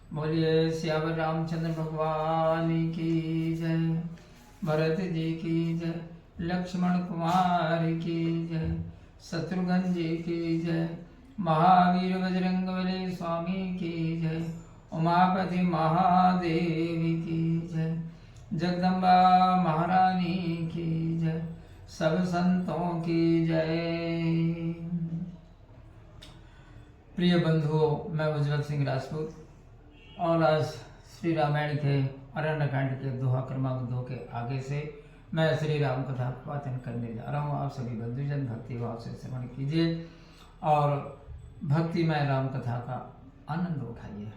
बोलिए श्यावर रामचंद्र भगवान की जय, भरत जी की जय, लक्ष्मण कुमार की जय, शत्रुघ्न जी की जय, महावीर बजरंगबली स्वामी की जय, उमापति महादेव की जय, जगदम्बा महारानी की जय, सब संतों की जय। प्रिय बंधुओं, मैं उज्जवल सिंह राजपूत और आज श्री रामायण के अरण्यकांड के दोहा क्रमांक 2 के आगे से मैं श्री राम कथा वाचन करने जा रहा हूँ। आप सभी बंधुजन भक्ति भाव से श्रवण कीजिए और भक्तिमय राम कथा का आनंद उठाइए।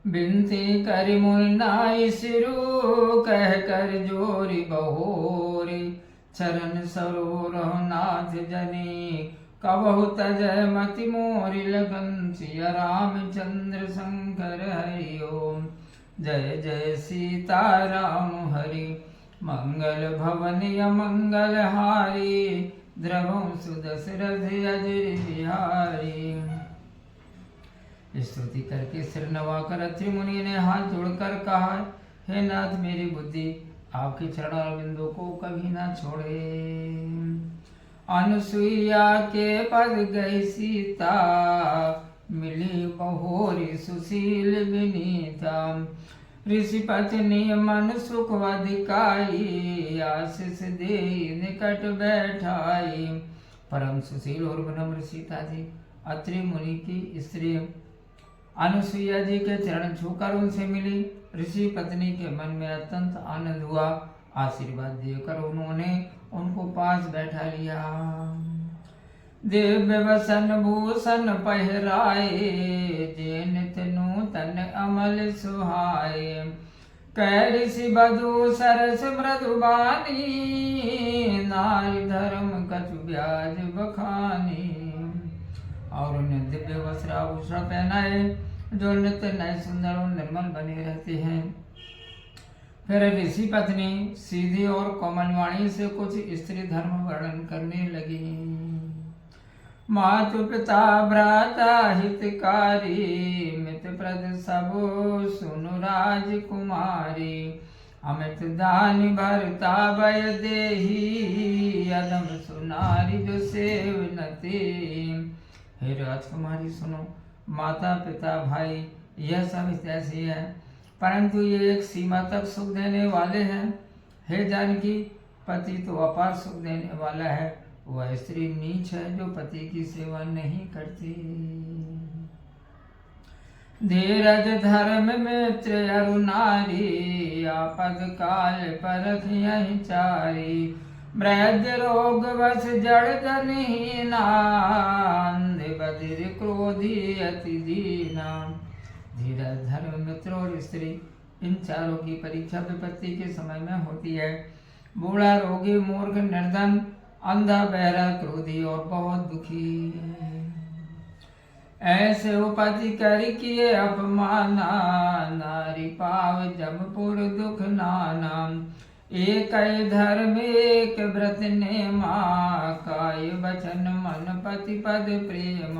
बिनती करि मुनि नाई सिरु, कह कर जोरी बहोरी, चरण सरोर नाथ जनी, कबहु तजय मति मोरि, लगन सिया रामचंद्र शंकर हरि ओम। जय जय सीता राम हरि, मंगल भवन मंगल हारी, द्रवं सुदशरथ अजर बिहारी। स्तुति करके सिर नवाकर अत्रि मुनि ने हाथ जोड़कर कहा, हे नाथ मेरी बुद्धि आपके चरण बिंदु को कभी ना छोड़े। अनुसुईया के पद गई सीता, मिली बहोरी सुशील विनीता, ऋषि पत्नी मन सुख अधिकाई, आशीष दे निकट बैठाई। परम सुशील और विनम्र सीता जी अत्रि मुनि की स्त्री अनुसुईया जी के चरण छूकर उनसे मिली। ऋषि पत्नी के मन में अत्यंत आनंद हुआ। आशीर्वाद देकर उन्होंने उनको पास बैठा लिया। दिव्य वसन भूषण पहराए, जे नित नूतन अमल सुहाए, कह ऋषि बधू सरस मृदु बानी, नारी धर्म कछु ब्याज बखानी। और उन्हें दिव्य वस्त्र आभूषण पहनाए जो नित्य नए सुंदर और निर्मल बने रहते हैं। फिर ऋषि पत्नी सीधी और कोमल वाणी से कुछ स्त्री धर्म वर्णन करने लगी। मातु पिता भ्राता हितकारी, मित्र प्रद सब सुनु राजकुमारी, अमित दानि भरता भय देही, अदम सुनारी जो सेवनती। हे राजकुमारी सुनो, माता पिता भाई यह सब ऐसे है, परंतु ये एक सीमा तक सुख देने वाले हैं। हे जानकी, पति तो अपार सुख देने वाला है, वह स्त्री नीच है जो पति की सेवा नहीं करती। धीरज धर्म मित्र अरु नारी, आपद काल परख यही चारी, मृग रोग वश जड़ धनहीना, अंध बधिर क्रोधी अति दीना। धीरज धर्म मित्र और स्त्री इन चारों की परीक्षा विपत्ति के समय में होती है। बूढ़ा रोगी मूर्ख निर्धन अंधा बहरा क्रोधी और बहुत दुखी, ऐसे उपति कर किए अपमाना, नारी पाव जमपुर दुख नाना। एक धर्म एक व्रत नेमा, काय वचन मन पति पद प्रेम।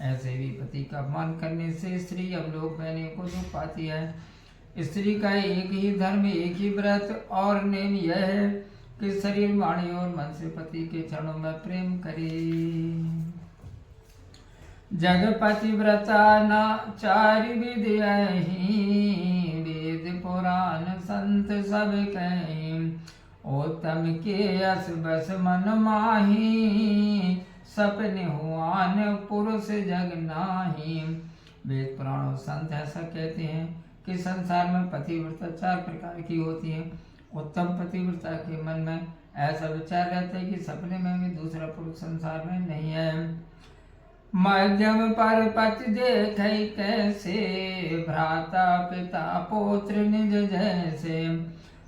ऐसे भी पति का अपमान करने से स्त्री अवलोक बहने को दुख पाती है। स्त्री का एक ही धर्म एक ही व्रत और नेम यह है कि शरीर वाणी और मन से पति के चरणों में प्रेम करे। जगपति व्रता ना चारि विधि यही, वेद पुराण संत सब कहीं, उत्तम के यश बस मन माही, सपने हुआन पुरुष जग नाही। वेद पुराण और संत ऐसा कहते हैं कि संसार में पतिव्रता 4 प्रकार की होती है। उत्तम पतिव्रता के मन में ऐसा विचार रहता है कि सपने में भी दूसरा पुरुष संसार में नहीं है। मध्यम पर पति देखे कैसे, भ्राता पिता पौत्र निज जैसे,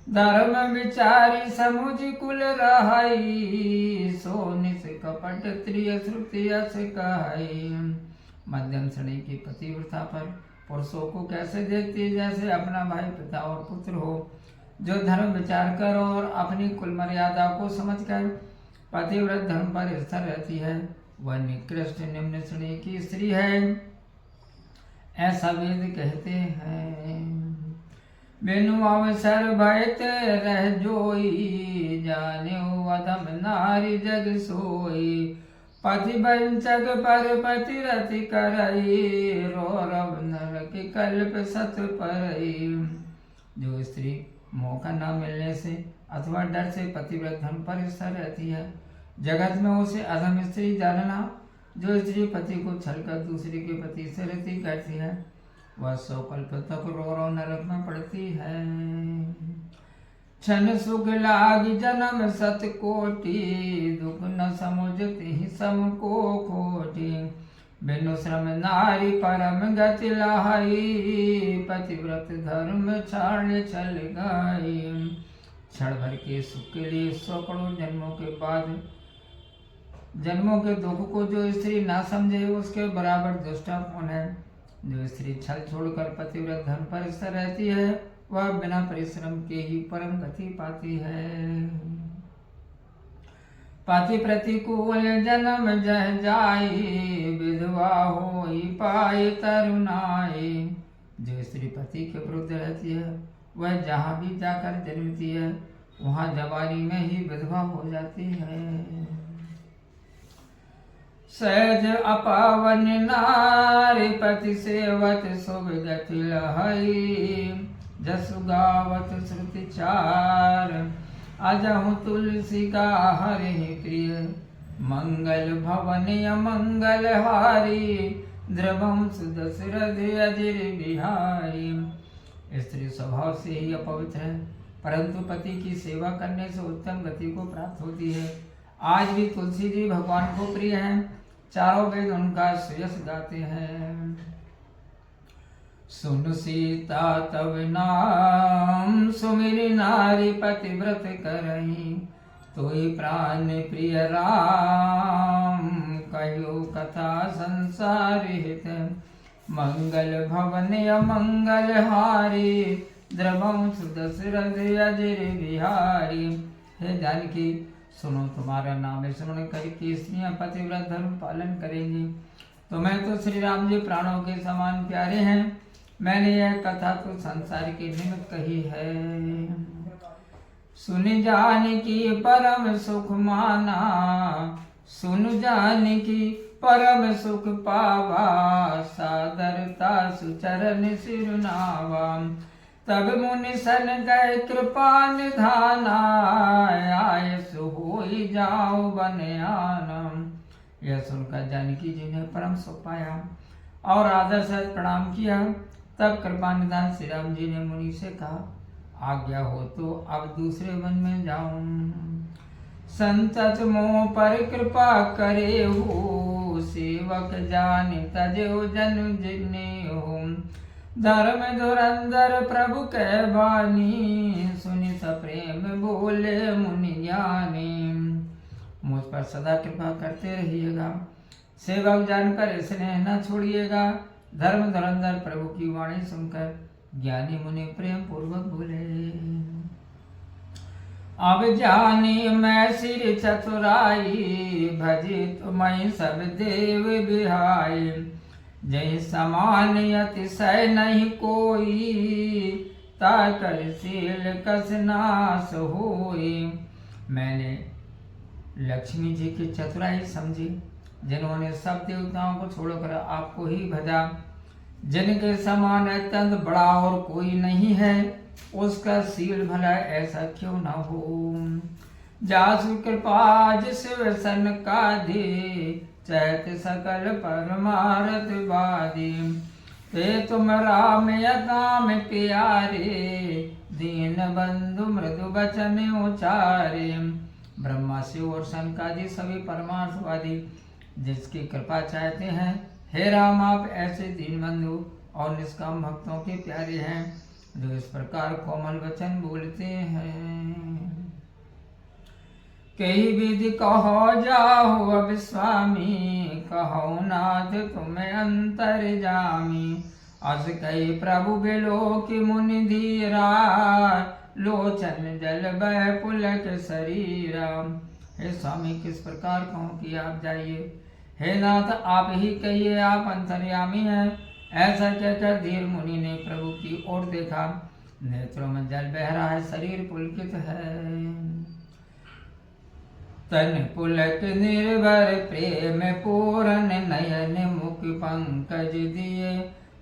धर्म विचारी समुझ कुल रहाई, सो निस कपट त्रिय श्रुति यस कहाई। मध्यम श्रेणी की पतिव्रता पर पुरुषों को कैसे देखती है, जैसे अपना भाई पिता और पुत्र हो, जो धर्म विचार कर और अपनी कुल मर्यादा को समझकर पतिव्रत धर्म पर स्थिर रहती है, वह निकृष्ट निम्न श्रेणी की स्त्री है। ऐसा वेद कहते हैं। बिनु अवसर भयते रह जोई, जाने अधम नारी जग सोई। पति वंचक पर पति रति करई, रौरव नरक कल्प सत परई। जो स्त्री मौका न मिलने से अथवा डर से पतिव्रत धर्म पर स्थिर रहती है, जगत में उसे अधम स्त्री जानना। जो स्त्री पति को छलकर दूसरे के पति से रति करती है, वह 100 कल्प तक रो नरक में पड़ती है। क्षण सुख लागी जन्म सत कोटि, दुख न समुझती सम को खोटी। बिनु श्रम नारी परम गति लहाई, पतिव्रत धर्म छाड़ चल गई। क्षण भर के सुख के लिए सैकड़ों जन्मों के दुख को जो स्त्री ना समझे, उसके बराबर दुष्टा कौन है। जो स्त्री छल छोड़कर पतिव्रत धर्म पर स्थिर रहती है, वह बिना परिश्रम के ही परम गति पाती है। पति प्रतिकूल जन्म जह जाई, विधवा होई पाई तरुणाई। जो स्त्री पति के विरुद्ध रहती है, वह जहाँ भी जाकर जन्मती है, वहाँ जवानी में ही विधवा हो जाती है। सहज अपावन नारी पति सेवत शुभ गति लहई। जसु गावत श्रुति चार, अजहु तुलसी का हरि प्रिय। मंगल भवन मंगल हारी, द्रवम सुदशरथ अजिर बिहारी। स्त्री स्वभाव से ही अपवित्र है, परंतु पति की सेवा करने से उत्तम गति को प्राप्त होती है। आज भी तुलसी जी भगवान को प्रिय हैं, चारों वेद उनका श्रेयस गाते हैं। सुन सीता तब नाम, सुमिरि नारी पतिव्रत करही। तोई प्राण प्रिय राम, कहो कथा संसार हित। मंगल भवन मंगल हारी, द्रवम सुदशरथ अजिर बिहारी। हे जानकी, सुनो, तुम्हारा नाम स्मरण करके स्त्रियां पतिव्रत धर्म पालन करेंगी। तुम्हें तो श्री राम जी प्राणों के समान प्यारे हैं। मैंने यह कथा तो संसार के निमित्त कही है। सुन जान की परम सुख माना, सुन जान की परम सुख पावा। सादरता सुचरण सिरुनावा, तब मुनि सन गए कृपा निधाना। आय होई जाओ बन आनम। यह सुनकर जानकी जी ने परम सुख पाया और आदर से प्रणाम किया। तब कृपा निधान श्री राम जी ने मुनि से कहा, आज्ञा हो तो अब दूसरे वन में जाऊं। संतत मोह पर कृपा करे हो, सेवक जान तजो जन जिने हो। धर्म धुरंधर प्रभु कह बानी, सुनि सप्रेम बोले मुनि ज्ञानी। मुझ पर सदा कृपा करते रहिएगा, सेवक जानकर स्नेह न छोड़िएगा। धर्म धुरंधर प्रभु की वाणी सुनकर ज्ञानी मुनि प्रेम पूर्वक बोले, अब जानी मैं सिर चतुराई। भजी तुम्हें सब देव बिहाई। जय समान अतिशय नहीं कोई, ताकर शील कस नाश होई। मैंने लक्ष्मी जी की चतुराई समझी, जिन्होंने सब देवताओं को छोड़कर आपको ही भजा। जिनके समान अत्यंत बड़ा और कोई नहीं है, उसका शील भला ऐसा क्यों न हो। जासु कृपा जिस व्यसन का दे, चैत सकल परमारथ बादी। ते तुम राम यकाम प्यारे, दीन बंधु मृदु बचन उचारे। ब्रह्मा शिव और सनकादि सभी परमार्थवादी जिसकी कृपा चाहते हैं। हे राम, आप ऐसे दीन बंधु और निष्काम भक्तों के प्यारे हैं, जो इस प्रकार कोमल वचन बोलते हैं। कई विधि कहो जाओ अब स्वामी, कहो नाथ तुम्हें अंतर जामी। अस कई प्रभु बिलो की मुनि धीरा, लोचन जल बह पुलक शरीरा। हे स्वामी, किस प्रकार कहूँ कि आप जाइए। हे नाथ, आप ही कहिए, आप अंतर्यामी हैं। ऐसा कहकर धीर मुनि ने प्रभु की ओर देखा। नेत्रों में जल बह रहा है, शरीर पुलकित है। तन पुलक निर्भर प्रेम पूरन, नयन मुख पंकज दिए।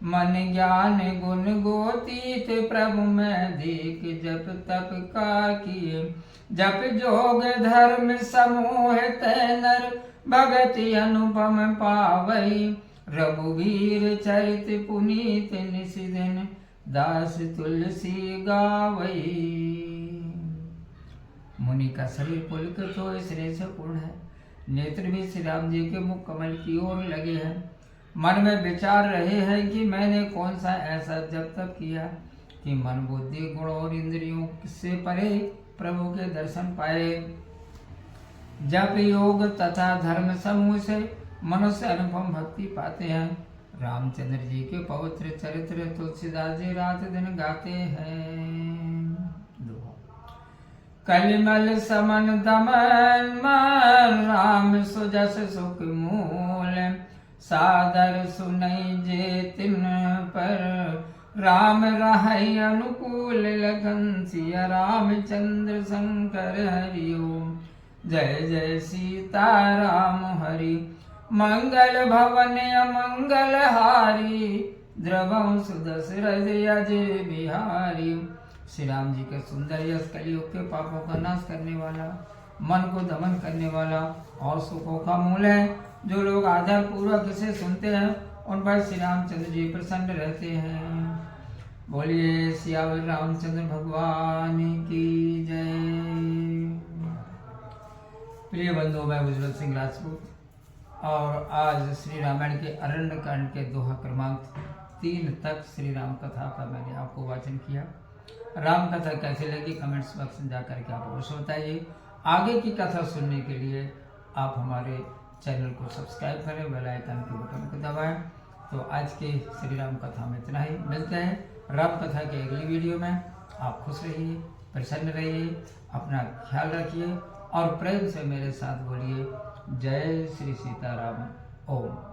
मन ज्ञान गुण गोतीत प्रभु में दीक, जप तप का किए। जप जोग धर्म समूह तै नर, भगति अनुपम पावई। रघुवीर चरित पुनीत निस दिन, दास तुलसी गावई। मुनि का शरीर पुलकित हो स्नेह से पूर्ण है। नेत्र भी श्री राम जी के मुख कमल की ओर लगे हैं। मन में विचार रहे हैं कि मैंने कौन सा ऐसा जप तप किया कि मन बुद्धि गुण और इंद्रियों से परे प्रभु के दर्शन पाए। जप योग तथा धर्म समूह से मनुष्य अनुपम भक्ति पाते हैं। रामचंद्र जी के पवित्र चरित्र तुलसीदास जी रात दिन गाते हैं। कलिमल समन दमन मन, राम सुजस सुख मूल। सादर सुनई जे तिन पर, राम रहै अनुकूल। लगन सिया रामचंद्र शंकर हरिओम। जय जय सीता राम हरि, मंगल भवन अमंगल हारी। द्रवं सुदशरथ अजय बिहारी। श्री राम जी के सुंदर यश कलियुग के पापों का नाश करने वाला, मन को दमन करने वाला और सुखों का मूल है। जो लोग आदर पूर्वक इसे सुनते हैं उन पर श्री रामचंद्र जी प्रसन्न रहते हैं। बोलिए सियावर रामचंद्र भगवान की जय। प्रिय बंधु, मैं उज्ज्वल सिंह राजपूत और आज श्री रामायण के अरण्य कांड के दोहा क्रमांक 3 तक श्री राम कथा का मैंने आपको वाचन किया। राम कथा कैसे लगी कमेंट्स बॉक्स में जाकर के आप अवश्य बताइए। आगे की कथा सुनने के लिए आप हमारे चैनल को सब्सक्राइब करें, बेल आइकन के बटन को दबाएं। तो आज के श्री राम कथा में इतना ही। मिलते हैं राम कथा के अगली वीडियो में। आप खुश रहिए, प्रसन्न रहिए, अपना ख्याल रखिए और प्रेम से मेरे साथ बोलिए जय श्री सीताराम। ओम।